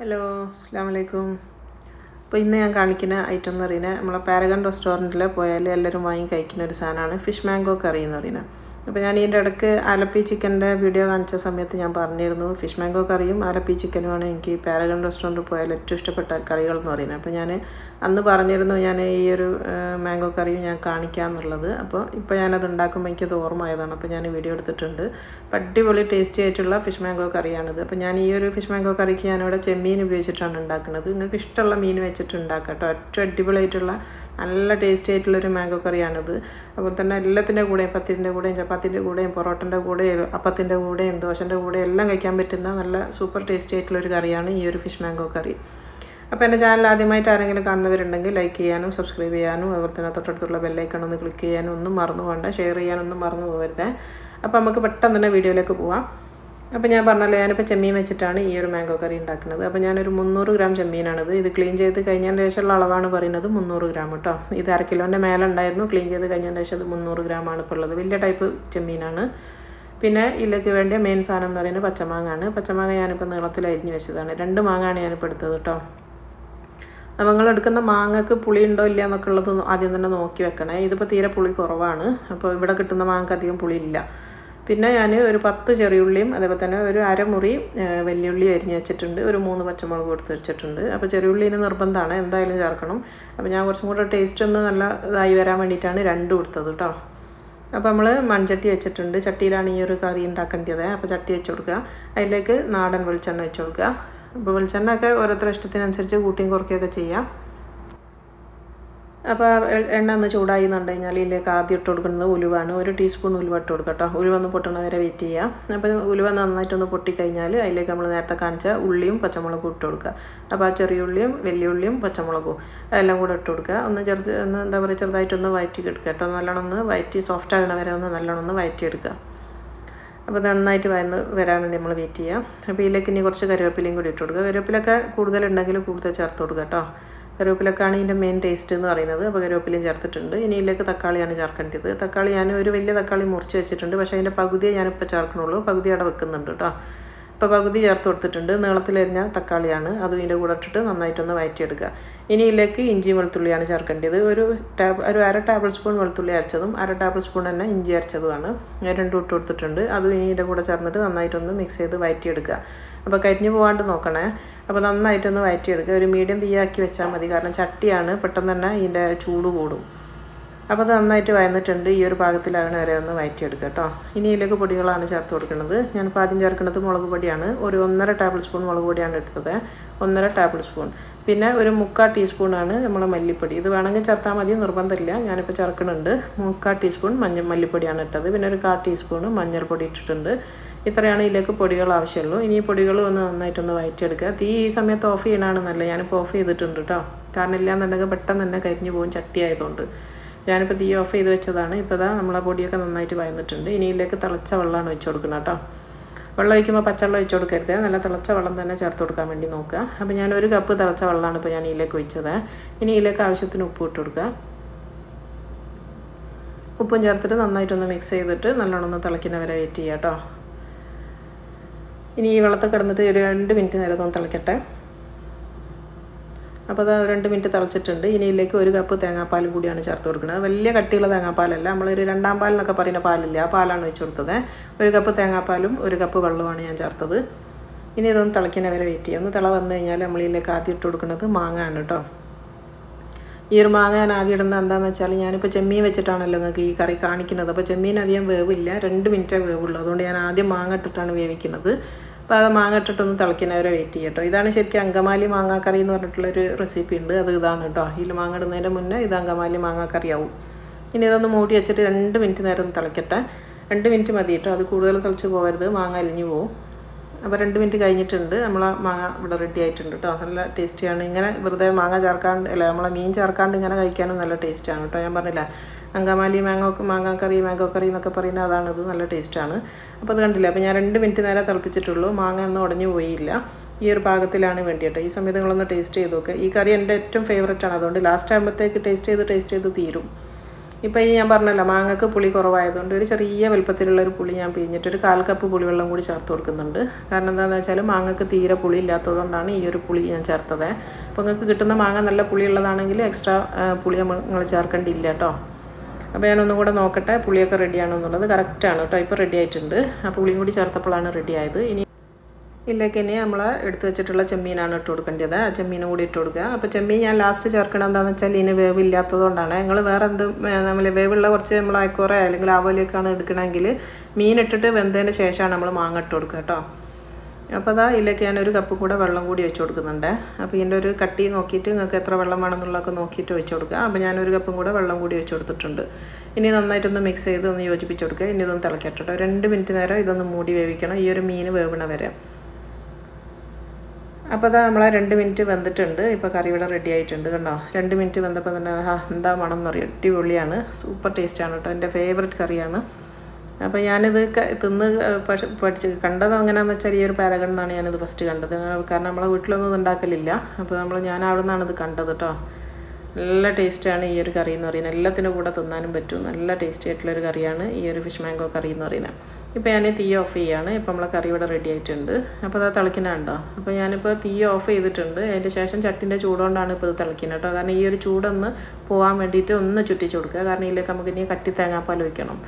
Hello അസ്സലാമു അലൈക്കും. അപ്പോൾ ഇന്ന് ഞാൻ കാണിക്കുന്ന ഐറ്റം എന്ന് പറയുന്നത് നമ്മളെ പാരഗൺ റെസ്റ്റോറൻറ്റിൽ പോയാൽ എല്ലാവരും വാങ്ങി കഴിക്കുന്ന ഒരു സാധനമാണ് ഫിഷ് മാംഗോ കറി എന്ന് പറയുന്നത്. അപ്പോൾ ഞാൻ ഇതിൻ്റെ ഇടയ്ക്ക് ആലപ്പി ചിക്കൻ്റെ വീഡിയോ കാണിച്ച സമയത്ത് ഞാൻ പറഞ്ഞിരുന്നു ഫിഷ് മാംഗോ കറിയും ആലപ്പി ചിക്കനുമാണ് എനിക്ക് പാരഗൺ റെസ്റ്റോറൻറ്റിൽ പോയാൽ ഏറ്റവും ഇഷ്ടപ്പെട്ട കറികൾ എന്ന് പറയുന്നത്. അപ്പോൾ ഞാൻ അന്ന് പറഞ്ഞിരുന്നു ഞാൻ ഈ ഒരു മാംഗോ കറിയും ഞാൻ കാണിക്കാമെന്നുള്ളത്. അപ്പോൾ ഇപ്പോൾ ഞാനത് ഉണ്ടാക്കുമ്പോൾ എനിക്കത് ഓർമ്മയായതാണ്. അപ്പോൾ ഞാൻ വീഡിയോ എടുത്തിട്ടുണ്ട്. അപ്പോൾ അടിപൊളി ടേസ്റ്റി ആയിട്ടുള്ള ഫിഷ് മാംഗോ കറിയാണിത്. അപ്പോൾ ഞാൻ ഈ ഒരു ഫിഷ് മാംഗോ കറിക്ക് ഞാനിവിടെ ചെമ്മീൻ ഉപയോഗിച്ചിട്ടാണ് ഉണ്ടാക്കുന്നത്. നിങ്ങൾക്ക് ഇഷ്ടമുള്ള മീൻ വെച്ചിട്ട് ഉണ്ടാക്കാം കേട്ടോ. ഏറ്റവും അടിപൊളിയായിട്ടുള്ള നല്ല ടേസ്റ്റി ആയിട്ടുള്ളൊരു മാംഗോ കറിയാണിത്. അതുപോലെ തന്നെ എല്ലാത്തിൻ്റെ കൂടെയും പത്തിൻ്റെ കൂടെയും ചപ്പാത്തിൻ്റെ കൂടെയും പൊറോട്ടൻ്റെ കൂടെയും അപ്പത്തിൻ്റെ കൂടെയും ദോശൻ്റെ കൂടെയും എല്ലാം കഴിക്കാൻ പറ്റുന്ന നല്ല സൂപ്പർ ടേസ്റ്റി ആയിട്ടുള്ളൊരു കറിയാണ് ഈ ഒരു ഫിഷ് മാംഗോ കറി. അപ്പോൾ എൻ്റെ ചാനൽ ആദ്യമായിട്ട് ആരെങ്കിലും കാണുന്നവരുണ്ടെങ്കിൽ ലൈക്ക് ചെയ്യാനും സബ്സ്ക്രൈബ് ചെയ്യാനും അതുപോലെ തന്നെ തൊട്ടടുത്തുള്ള ബെല്ലൈക്കൺ ഒന്ന് ക്ലിക്ക് ചെയ്യാനും ഒന്നും മറന്നു പോകണ്ട, ഷെയർ ചെയ്യാനൊന്നും മറന്നു പോകരുത്. അപ്പോൾ നമുക്ക് പെട്ടെന്ന് തന്നെ വീഡിയോയിലേക്ക് പോവാം. അപ്പോൾ ഞാൻ പറഞ്ഞല്ലോ ഞാനിപ്പോൾ ചെമ്മീൻ വെച്ചിട്ടാണ് ഈ ഒരു മാംഗോ കറി ഉണ്ടാക്കുന്നത്. അപ്പോൾ ഞാനൊരു 300 ഗ്രാം ചെമ്മീനാണിത്. ഇത് ക്ലീൻ ചെയ്ത് കഴിഞ്ഞതിന് ശേഷമുള്ള അളവാണ് പറയുന്നത് 300 ഗ്രാം കേട്ടോ. ഇത് 1/2 കിലോൻ്റെ മേലെ ഉണ്ടായിരുന്നു. ക്ലീൻ ചെയ്ത് കഴിഞ്ഞതിന് ശേഷം അത് 300 ഗ്രാമാണ് ഇപ്പോൾ ഉള്ളത്. വലിയ ടൈപ്പ് ചെമ്മീനാണ്. പിന്നെ ഇതിലേക്ക് വേണ്ടിയ മെയിൻ സാധനം എന്ന് പറയുന്നത് പച്ചമാങ്ങയാണ്. പച്ചമാങ്ങ ഞാനിപ്പോൾ നീളത്തിൽ അരിഞ്ഞ് വെച്ചതാണ്. 2 മാങ്ങയാണ് ഞാനിപ്പോൾ എടുത്തത് കേട്ടോ. അപ്പോൾ നിങ്ങൾ എടുക്കുന്ന മാങ്ങക്ക് പുളി ഉണ്ടോ ഇല്ല എന്നൊക്കെ ഉള്ളത് ആദ്യം തന്നെ നോക്കി വെക്കണേ. ഇതിപ്പോൾ തീരെ പുളി കുറവാണ്. അപ്പോൾ ഇവിടെ കിട്ടുന്ന മാങ്ങക്ക് അധികം പുളി ഇല്ല. പിന്നെ ഞാൻ ഒരു 10 ചെറിയുള്ളിയും അതേപോലെ തന്നെ ഒരു അരമുറി വലിയുള്ളി അരിഞ്ഞ് വെച്ചിട്ടുണ്ട്. ഒരു 3 പച്ചമുളക് കൊടുത്ത് വെച്ചിട്ടുണ്ട്. അപ്പോൾ ചെറിയുള്ളിന് നിർബന്ധമാണ്, എന്തായാലും ചേർക്കണം. അപ്പോൾ ഞാൻ കുറച്ചും കൂടെ ടേസ്റ്റ് ഒന്ന് നല്ല ഇതായി വരാൻ വേണ്ടിയിട്ടാണ് 2 കൊടുത്തത് കേട്ടോ. അപ്പോൾ നമ്മൾ മൺചട്ടി വെച്ചിട്ടുണ്ട്. ചട്ടിയിലാണ് ഈ ഒരു കറി ഉണ്ടാക്കേണ്ടത്. അപ്പോൾ ചട്ടി വെച്ച് കൊടുക്കുക. അതിലേക്ക് നാടൻ വെളിച്ചെണ്ണ വെച്ച് കൊടുക്കുക. അപ്പോൾ വെളിച്ചെണ്ണ ഒക്കെ ഓരോരുത്തരുടെ ഇഷ്ടത്തിനനുസരിച്ച് കൂട്ടിയും കുറയ്ക്കുകയൊക്കെ ചെയ്യാം. അപ്പോൾ എണ്ണ ഒന്ന് ചൂടായി എന്ന് കഴിഞ്ഞാൽ ഇതിലേക്ക് ആദ്യം ഇട്ട് കൊടുക്കുന്നത് ഉലുവാണ്. 1 ടീസ്പൂൺ ഉലുവ ഇട്ട് കൊടുക്കുക കേട്ടോ. ഉലുവ ഒന്ന് പൊട്ടണ വരെ വെയിറ്റ് ചെയ്യാം. അപ്പോൾ ഉലുവ നന്നായിട്ടൊന്ന് പൊട്ടിക്കഴിഞ്ഞാൽ അതിലേക്ക് നമ്മൾ നേരത്തെ കാണിച്ച ഉള്ളിയും പച്ചമുളകും ഇട്ട് കൊടുക്കുക. അപ്പോൾ ആ ചെറിയ ഉള്ളിയും വലിയ ഉള്ളിയും പച്ചമുളകും അതെല്ലാം കൂടെ ഇട്ട് കൊടുക്കുക. ഒന്ന് എന്താ പറയുക ചെറുതായിട്ടൊന്ന് വഴറ്റി എടുക്കുക കേട്ടോ. നല്ലോണം ഒന്ന് വഴറ്റി സോഫ്റ്റ് ആകണ വരെ ഒന്ന് നല്ലോണം ഒന്ന് വഴറ്റിയെടുക്കുക. അപ്പോൾ നന്നായിട്ട് വരാൻ വേണ്ടി നമ്മൾ വെയിറ്റ് ചെയ്യാം. അപ്പോൾ ഇതിലേക്ക് ഇനി കുറച്ച് കറിവേപ്പിലയും കൂടി ഇട്ട് കൊടുക്കുക. കറിവേപ്പിലൊക്കെ കൂടുതലുണ്ടെങ്കിൽ കൂടുതൽ ചേർത്ത് കൊടുക്കുക കേട്ടോ. കറിവേപ്പിലൊക്കെയാണ് ഇതിൻ്റെ മെയിൻ ടേസ്റ്റ് എന്ന് പറയുന്നത്. അപ്പോൾ കറിവേപ്പിലയും ചേർത്തിട്ടുണ്ട്. ഇനി ഇതിലേക്ക് തക്കാളിയാണ് ചേർക്കേണ്ടത്. തക്കാളി ഞാൻ ഒരു വലിയ തക്കാളി മുറിച്ച് വെച്ചിട്ടുണ്ട്. പക്ഷേ അതിൻ്റെ പകുതിയെ ഞാനിപ്പോൾ ചേർക്കണുള്ളൂ. പകുതി അവിടെ വെക്കുന്നുണ്ട് കേട്ടോ. ഇപ്പോൾ പകുതി ചേർത്ത് കൊടുത്തിട്ടുണ്ട്. നീളത്തിലരിഞ്ഞ തക്കാളിയാണ്. അതും ഇതിൻ്റെ കൂടെ ഇട്ടിട്ട് നന്നായിട്ടൊന്ന് വഴറ്റിയെടുക്കുക. ഇനി ഇതിലേക്ക് ഇഞ്ചി വെളുത്തുള്ളിയാണ് ചേർക്കേണ്ടത്. ഒരു 1/2 ടേബിൾ സ്പൂൺ വെളുത്തുള്ളി അരച്ചതും 1/2 ടേബിൾ സ്പൂൺ തന്നെ ഇഞ്ചി അരച്ചതുമാണ്. ഞാൻ 2 ഇട്ട് കൊടുത്തിട്ടുണ്ട്. അതും ഇനി ഇതിൻ്റെ കൂടെ ചേർന്നിട്ട് നന്നായിട്ടൊന്ന് മിക്സ് ചെയ്ത് വഴറ്റിയെടുക്കുക. അപ്പോൾ കരിഞ്ഞു പോകാണ്ട് നോക്കണേ. അപ്പോൾ നന്നായിട്ടൊന്ന് വഴറ്റിയെടുക്കുക. ഒരു മീഡിയം തീയാക്കി വെച്ചാൽ മതി. കാരണം ചട്ടിയാണ്, പെട്ടെന്ന് തന്നെ ഇതിൻ്റെ ചൂട് കൂടും. അപ്പോൾ അത് നന്നായിട്ട് വഴന്നിട്ടുണ്ട്. ഈ ഒരു പാകത്തിലാകണ വരെ ഒന്ന് വഴറ്റിയെടുക്കുക കേട്ടോ. ഇനി ഇതിലേക്ക് പൊടികളാണ് ചേർത്ത് കൊടുക്കുന്നത്. ഞാനിപ്പോൾ ആദ്യം ചേർക്കുന്നത് മുളക് പൊടിയാണ്. ഒരു 1/2 ടേബിൾ സ്പൂൺ മുളക് പൊടിയാണ് എടുത്തത്. 1/2 ടേബിൾ സ്പൂൺ. പിന്നെ ഒരു 3/4 ടീസ്പൂണാണ് നമ്മളെ മല്ലിപ്പൊടി. ഇത് വേണമെങ്കിൽ ചേർത്താൽ മതി, നിർബന്ധമില്ല. ഞാനിപ്പോൾ ചേർക്കുന്നുണ്ട്. 3/4 ടീസ്പൂൺ മല്ലിപ്പൊടിയാണ് ഇട്ടത്. പിന്നെ ഒരു 1/4 ടീസ്പൂൺ മഞ്ഞൾപ്പൊടി ഇട്ടിട്ടുണ്ട്. ഇത്രയാണ് ഇതിലേക്ക് പൊടികൾ ആവശ്യമുള്ളൂ. ഇനി ഈ പൊടികൾ ഒന്ന് നന്നായിട്ടൊന്ന് വഴറ്റിയെടുക്കുക. തീ ഈ സമയത്ത് ഓഫ് ചെയ്യണമാണ് നല്ലത്. ഞാനിപ്പോൾ ഓഫ് ചെയ്തിട്ടുണ്ട് കേട്ടോ. കാരണം ഇല്ലാന്നുണ്ടെങ്കിൽ പെട്ടെന്ന് തന്നെ കരിഞ്ഞു പോകും, ചട്ടി ആയതുകൊണ്ട്. ഞാനിപ്പോൾ തീ ഓഫ് ചെയ്ത് വെച്ചതാണ്. ഇപ്പോൾ ഇതാ നമ്മളെ പൊടിയൊക്കെ നന്നായിട്ട് വഴന്നിട്ടുണ്ട്. ഇനി ഇതിലേക്ക് തിളച്ച വെള്ളമാണ് വെച്ച് കൊടുക്കുന്നത് കേട്ടോ. വെള്ളം ഒഴിക്കുമ്പോൾ പച്ചവെള്ളം ഒഴിച്ച് കൊടുക്കരുത്. നല്ല തിളച്ച വെള്ളം തന്നെ ചേർത്ത് കൊടുക്കാൻ വേണ്ടി നോക്കുക. അപ്പോൾ ഞാൻ 1 കപ്പ് തിളച്ച വെള്ളമാണ് ഇപ്പോൾ ഞാൻ ഇതിലേക്ക് ഒഴിച്ചത്. ഇനി ഇതിലേക്ക് ആവശ്യത്തിന് ഉപ്പ് ഇട്ട് കൊടുക്കുക. ഉപ്പും ചേർത്തിട്ട് നന്നായിട്ടൊന്ന് മിക്സ് ചെയ്തിട്ട് നല്ലോണം ഒന്ന് തിളയ്ക്കുന്ന വരെ വെയിറ്റ് ചെയ്യുക കേട്ടോ. ഇനി ഈ വെള്ളത്തിൽ കിടന്നിട്ട് ഒരു 2 മിനിറ്റ് നേരം ഒന്ന് തിളയ്ക്കട്ടെ. അപ്പോൾ അത് 2 മിനിറ്റ് തിളച്ചിട്ടുണ്ട്. ഇനി ഇതിലേക്ക് 1 കപ്പ് തേങ്ങാപ്പാലും കൂടിയാണ് ചേർത്ത് കൊടുക്കുന്നത്. വലിയ കട്ടിയുള്ള തേങ്ങാപ്പാലല്ല, നമ്മളൊരു 2-ാം പാലെന്നൊക്കെ പറയുന്ന പാലില്ല, ആ പാലാണ് വെച്ച് കൊടുത്തത്. 1 കപ്പ് തേങ്ങാപ്പാലും 1 കപ്പ് വെള്ളമാണ് ഞാൻ ചേർത്തത്. ഇനി ഇതൊന്ന് തിളയ്ക്കുന്ന വരെ വെയിറ്റ് ചെയ്യാം. ഒന്ന് തിള വന്നു കഴിഞ്ഞാൽ നമ്മളിതിലേക്ക് ആദ്യം ഇട്ട് കൊടുക്കുന്നത് മാങ്ങയാണ് കേട്ടോ. ഈ ഒരു മാങ്ങ ഞാൻ ആദ്യം ഇടുന്നത് എന്താണെന്ന് വെച്ചാൽ ഞാനിപ്പോൾ ചെമ്മീൻ വെച്ചിട്ടാണല്ലോ നിങ്ങൾക്ക് ഈ കറി കാണിക്കുന്നത്. അപ്പോൾ ചെമ്മീൻ അധികം വേവില്ല, 2 മിനിറ്റേ വേവുള്ളൂ. അതുകൊണ്ട് ഞാൻ ആദ്യം മാങ്ങ ഇട്ടിട്ടാണ് വേവിക്കുന്നത്. അപ്പോൾ അത് മാങ്ങ ഇട്ടിട്ടൊന്ന് തിളയ്ക്കുന്നവരെ വെയിറ്റ് ചെയ്യട്ടോ. ഇതാണ് ശരിക്കും അങ്കമാലി മാങ്ങാക്കറി എന്ന് പറഞ്ഞിട്ടുള്ളൊരു റെസിപ്പി ഉണ്ട്. അത് ഇതാണ് കേട്ടോ. ഇതിൽ മാങ്ങ ഇടുന്നതിൻ്റെ മുന്നേ ഇത് അങ്കമാലി മാങ്ങാക്കറി ആവും. ഇനി ഇതൊന്ന് മൂടി വെച്ചിട്ട് 2 മിനിറ്റ് നേരം ഒന്ന് തിളയ്ക്കട്ടെ. 2 മിനിറ്റ് മതി കേട്ടോ. അത് കൂടുതൽ തിളച്ച് പോകരുത്, മാങ്ങ അലിഞ്ഞു പോവും. അപ്പോൾ 2 മിനിറ്റ് കഴിഞ്ഞിട്ടുണ്ട്. നമ്മളെ മാങ്ങ ഇവിടെ റെഡി ആയിട്ടുണ്ട് കേട്ടോ. നല്ല ടേസ്റ്റിയാണ്. ഇങ്ങനെ വെറുതെ മാങ്ങ ചേർക്കാണ്ട് അല്ല നമ്മളെ മീൻ ചേർക്കാണ്ട് ഇങ്ങനെ കഴിക്കാനും നല്ല ടേസ്റ്റാണ് കേട്ടോ. ഞാൻ പറഞ്ഞില്ല അങ്കമാലി മാങ്ങാക്കറി മാംഗോ കറി എന്നൊക്കെ പറയുന്നത് അതാണിത്. നല്ല ടേസ്റ്റാണ്. അപ്പോൾ അത് കണ്ടില്ല. അപ്പോൾ ഞാൻ 2 മിനിറ്റ് നേരെ തിളപ്പിച്ചിട്ടുള്ളൂ. മാങ്ങ ഒന്നും ഉടഞ്ഞു പോയില്ല. ഈ ഒരു പാകത്തിലാണ് വേണ്ടിയിട്ട്. ഈ സമയത്ത് നിങ്ങളൊന്ന് ടേസ്റ്റ് ചെയ്ത് നോക്കുക. ഈ കറി എൻ്റെ ഏറ്റവും ഫേവറേറ്റാണ്. അതുകൊണ്ട് ലാസ്റ്റ് ആകുമ്പോഴത്തേക്ക് ടേസ്റ്റ് ചെയ്ത് തീരും. ഇപ്പോൾ ഈ ഞാൻ പറഞ്ഞല്ലോ മാങ്ങക്ക് പുളി കുറവായതുകൊണ്ട് ഒരു ചെറിയ വലുപ്പത്തിലുള്ളൊരു പുളി ഞാൻ പിഴിഞ്ഞിട്ട് ഒരു 1/4 കപ്പ് പുളിവെള്ളം കൂടി ചേർത്ത് കൊടുക്കുന്നുണ്ട്. കാരണം എന്താണെന്ന് വെച്ചാൽ മാങ്ങക്ക് തീരെ പുളി ഇല്ലാത്തതുകൊണ്ടാണ് ഈ ഒരു പുളി ഞാൻ ചേർത്തത്. അപ്പോൾ നിങ്ങൾക്ക് കിട്ടുന്ന മാങ്ങ നല്ല പുളിയുള്ളതാണെങ്കിൽ എക്സ്ട്രാ പുളി നിങ്ങൾ ചേർക്കേണ്ടിയില്ല കേട്ടോ. അപ്പോൾ ഞാനൊന്നും കൂടെ നോക്കട്ടെ പുളിയൊക്കെ റെഡിയാണെന്നുള്ളത്. കറക്റ്റാണ് കേട്ടോ, ഇപ്പോൾ റെഡി ആയിട്ടുണ്ട്. ആ പുളിയും കൂടി ചേർത്തപ്പോഴാണ് റെഡി ആയത്. ഇതിലേക്ക് ഇനി നമ്മൾ എടുത്ത് വെച്ചിട്ടുള്ള ചെമ്മീനാണ് ഇട്ട് കൊടുക്കേണ്ടത്. ആ ചെമ്മീനും കൂടി ഇട്ട് കൊടുക്കുക. അപ്പോൾ ചെമ്മീൻ ഞാൻ ലാസ്റ്റ് ചേർക്കണം എന്താണെന്ന് വെച്ചാൽ ഇതിന് വേവില്ലാത്തതുകൊണ്ടാണ്. നിങ്ങൾ വേറെ എന്ത് നമ്മൾ വേവുള്ള കുറച്ച് നമ്മൾ അയക്കോറ അല്ലെങ്കിൽ ആവോലിയൊക്കെയാണ് എടുക്കണമെങ്കിൽ മീൻ ഇട്ടിട്ട് വെന്തതിന് ശേഷമാണ് നമ്മൾ മാങ്ങ ഇട്ട് കൊടുക്കുക കേട്ടോ. അപ്പോൾ അതാ ഇതിലേക്ക് ഞാനൊരു കപ്പ് കൂടെ വെള്ളം കൂടി വെച്ച് കൊടുക്കുന്നുണ്ട്. അപ്പോൾ ഇതിൻ്റെ ഒരു കട്ടി നോക്കിയിട്ട് നിങ്ങൾക്ക് എത്ര വെള്ളം വേണമെന്നുള്ളതൊക്കെ നോക്കിയിട്ട് വെച്ച് കൊടുക്കുക. അപ്പോൾ ഞാനൊരു കപ്പും കൂടെ വെള്ളം കൂടി വെച്ച് കൊടുത്തിട്ടുണ്ട്. ഇനി നന്നായിട്ടൊന്ന് മിക്സ് ചെയ്ത് ഒന്ന് യോജിപ്പിച്ച് കൊടുക്കുക. ഇനി ഇതൊന്ന് തിളക്കട്ടെ. 2 മിനിറ്റ് നേരം ഇതൊന്ന് മൂടി വേവിക്കണം, ഈ ഒരു മീൻ വേവണ വരെ. അപ്പോൾ അതാ നമ്മളെ 2 മിനിറ്റ് വെന്തിട്ടുണ്ട്. ഇപ്പോൾ കറി ഇവിടെ റെഡി ആയിട്ടുണ്ട് കണ്ടോ. 2 മിനിറ്റ് വെന്തപ്പോൾ തന്നെ എന്താ മണം എന്നറിയാം, അടിപൊളിയാണ്, സൂപ്പർ ടേസ്റ്റാണ് കേട്ടോ. എൻ്റെ ഫേവറേറ്റ് കറിയാണ്. അപ്പോൾ ഞാനിത് തിന്ന് പഠിച്ച് കണ്ടത് എങ്ങനെയാണെന്ന് വെച്ചാൽ ഈ ഒരു പാരഗൺ എന്നാണ് ഞാനിത് ഫസ്റ്റ് കണ്ടത്. കാരണം നമ്മളെ വീട്ടിലൊന്നും ഇത് ഉണ്ടാക്കലില്ല. അപ്പോൾ ഞാൻ അവിടെ നിന്നാണ് ഇത് കണ്ടത് കേട്ടോ. നല്ല ടേസ്റ്റാണ് ഈ ഒരു കറി എന്ന് പറയുന്നത്. എല്ലാത്തിൻ്റെ കൂടെ തിന്നാനും പറ്റും. നല്ല ടേസ്റ്റി ആയിട്ടുള്ളൊരു കറിയാണ് ഈ ഒരു ഫിഷ് മാംഗോ കറി എന്ന് പറയുന്നത്. ഇപ്പോൾ ഞാൻ തീ ഓഫ് ചെയ്യുകയാണ്. ഇപ്പോൾ നമ്മളെ കറി ഇവിടെ റെഡി ആയിട്ടുണ്ട്. അപ്പോൾ അത് തിളയ്ക്കുന്നുണ്ടോ. അപ്പോൾ ഞാനിപ്പോൾ തീ ഓഫ് ചെയ്തിട്ടുണ്ട്. അതിൻ്റെ ശേഷം ചട്ടിൻ്റെ ചൂടുകൊണ്ടാണ് ഇപ്പോൾ ഇത് തിളയ്ക്കുന്നത് കേട്ടോ. കാരണം ഈ ഒരു ചൂടൊന്ന് പോകാൻ വേണ്ടിയിട്ട് ഒന്ന് ചുറ്റിച്ച് കൊടുക്കുക. കാരണം ഇതിലേക്ക് നമുക്ക് ഇനി കട്ടി തേങ്ങാപ്പാൽ വയ്ക്കണം.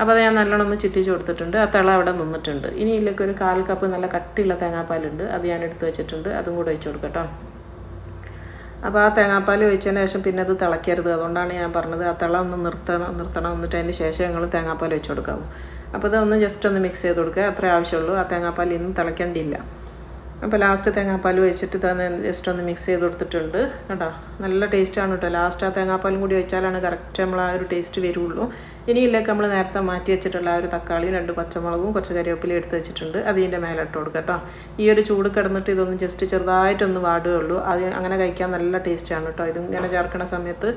അപ്പോൾ അത് ഞാൻ നല്ലോണം ഒന്ന് ചുറ്റിച്ച് കൊടുത്തിട്ടുണ്ട്. ആ തിള അവിടെ നിന്നിട്ടുണ്ട്. ഇനി ഇതിലേക്ക് ഒരു 1/4 കപ്പ് നല്ല കട്ടിയുള്ള തേങ്ങാപ്പാലുണ്ട്, അത് ഞാൻ എടുത്ത് വെച്ചിട്ടുണ്ട്. അതും കൂടെ ഒഴിച്ച് കൊടുക്കാം കേട്ടോ. അപ്പോൾ ആ തേങ്ങാപ്പാൽ ഒഴിച്ചതിന് ശേഷം പിന്നെ അത് തിളയ്ക്കരുത്. അതുകൊണ്ടാണ് ഞാൻ പറഞ്ഞത് ആ തിള ഒന്ന് നിർത്തണം. എന്നിട്ട് അതിന് ശേഷം ഞങ്ങൾ തേങ്ങാപ്പാൽ ഒഴിച്ച് കൊടുക്കാവും. അപ്പോൾ ഇതൊന്ന് ജസ്റ്റ് ഒന്ന് മിക്സ് ചെയ്ത് കൊടുക്കുക, അത്രേ ആവശ്യമുള്ളൂ. ആ തേങ്ങാപ്പാൽ ഇന്നും തിളയ്ക്കേണ്ടിയില്ല. അപ്പോൾ ലാസ്റ്റ് തേങ്ങാപ്പാൽ വെച്ചിട്ട് തന്നെ ജസ്റ്റ് ഒന്ന് മിക്സ് ചെയ്ത് കൊടുത്തിട്ടുണ്ട് കേട്ടോ. നല്ല ടേസ്റ്റാണ് കേട്ടോ. ലാസ്റ്റ് ആ തേങ്ങാപ്പാലും കൂടി വെച്ചാലാണ് കറക്റ്റ് നമ്മൾ ആ ഒരു ടേസ്റ്റ് വരുള്ളൂ. ഇനി ഇതിലേക്ക് നമ്മൾ നേരത്തെ മാറ്റി വെച്ചിട്ടുള്ള ആ ഒരു തക്കാളി 2 പച്ചമുളകും കുറച്ച് കരിവേപ്പില എടുത്ത് വെച്ചിട്ടുണ്ട്, അത് ഇതിൻ്റെ മേലെ ഇട്ട് കൊടുക്കുക കേട്ടോ. ഈ ഒരു ചൂട് കിടന്നിട്ട് ഇതൊന്ന് ജസ്റ്റ് ചെറുതായിട്ടൊന്ന് വാടുകയുള്ളൂ. അത് അങ്ങനെ കഴിക്കാൻ നല്ല ടേസ്റ്റാണ് കേട്ടോ. ഇതിങ്ങനെ ചേർക്കണ സമയത്ത്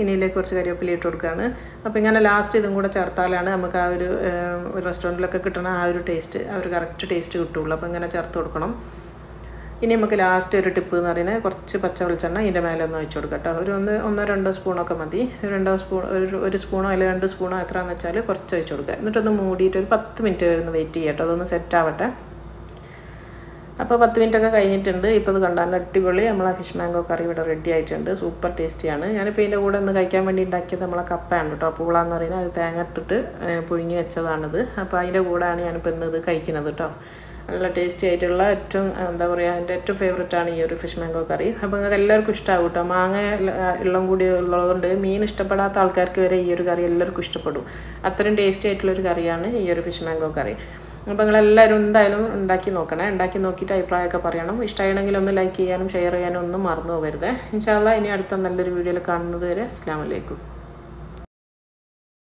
ഇനിയിലേക്ക് കുറച്ച് കരിവേപ്പില ഇട്ട് കൊടുക്കുകയാണ്. അപ്പോൾ ഇങ്ങനെ ലാസ്റ്റ് ഇതും കൂടെ ചേർത്താലാണ് നമുക്ക് ആ ഒരു റെസ്റ്റോറൻറ്റിലൊക്കെ കിട്ടുന്ന ആ ഒരു ടേസ്റ്റ്, ആ ഒരു കറക്റ്റ് ടേസ്റ്റ് കിട്ടുള്ളൂ. അപ്പോൾ ഇങ്ങനെ ചേർത്ത് കൊടുക്കണം. ഇനി നമുക്ക് ലാസ്റ്റ് ഒരു ടിപ്പ് എന്ന് പറയുന്നത് കുറച്ച് പച്ച വെളിച്ചെണ്ണ ഇതിൻ്റെ മേലെ ഒന്ന് ഒഴിച്ച് കൊടുക്കാം കേട്ടോ. ഒരു 1-2 സ്പൂണൊക്കെ മതി. 2 സ്പൂൺ ഒരു സ്പൂണോ അല്ലെങ്കിൽ 2 സ്പൂണോ എത്രയാണെന്ന് വെച്ചാൽ കുറച്ച് ഒഴിച്ച് കൊടുക്കുക. എന്നിട്ടൊന്ന് മൂടിയിട്ട് ഒരു 10 മിനിറ്റ് വരുന്ന വെയിറ്റ് ചെയ്യാം കേട്ടോ. അതൊന്ന് സെറ്റ് ആവട്ടെ. അപ്പോൾ 10 മിനിറ്റൊക്കെ കഴിഞ്ഞിട്ടുണ്ട്. ഇപ്പോൾ ഇത് കണ്ടാൽ അടിപൊളി നമ്മളെ ഫിഷ് മാംഗോ കറി ഇവിടെ റെഡി ആയിട്ടുണ്ട്. സൂപ്പർ ടേസ്റ്റിയാണ്. ഞാനിപ്പോൾ ഇതിൻ്റെ കൂടെ ഒന്ന് കഴിക്കാൻ വേണ്ടി ഉണ്ടാക്കിയത് നമ്മളെ കപ്പയാണ് കേട്ടോ. പൂള എന്ന് പറയുന്നത് അത് തേങ്ങ ഇട്ടിട്ട് പുഴുങ്ങി വെച്ചതാണിത്. അപ്പോൾ അതിൻ്റെ കൂടെയാണ് ഞാനിപ്പോൾ ഇന്ന് ഇത് കഴിക്കുന്നത് കേട്ടോ. നല്ല ടേസ്റ്റി ആയിട്ടുള്ള ഏറ്റവും എന്താ പറയുക, എൻ്റെ ഏറ്റവും ഫേവറേറ്റാണ് ഈ ഒരു ഫിഷ് മാംഗോ കറി. അപ്പോൾ നിങ്ങൾക്ക് എല്ലാവർക്കും ഇഷ്ടമാകും കേട്ടോ. മാങ്ങ എല്ലാം കൂടി ഉള്ളതുകൊണ്ട് മീൻ ഇഷ്ടപ്പെടാത്ത ആൾക്കാർക്ക് വരെ ഈ ഒരു കറി എല്ലാവർക്കും ഇഷ്ടപ്പെടും. അത്രയും ടേസ്റ്റി ആയിട്ടുള്ളൊരു കറിയാണ് ഈ ഒരു ഫിഷ് മാംഗോ കറി. അപ്പോൾ നിങ്ങളെല്ലാവരും എന്തായാലും ഉണ്ടാക്കി നോക്കണേ. ഉണ്ടാക്കി നോക്കിയിട്ട് അഭിപ്രായമൊക്കെ പറയണം. ഇഷ്ടമാണെങ്കിൽ ഒന്ന് ലൈക്ക് ചെയ്യാനും ഷെയർ ചെയ്യാനും ഒന്നും മറന്നു പോകരുത്. ഇൻഷാ അല്ലാഹ് ഇനി അടുത്ത നല്ലൊരു വീഡിയോയിൽ കാണുന്നത് വരെ അസ്സലാമു അലൈക്കും.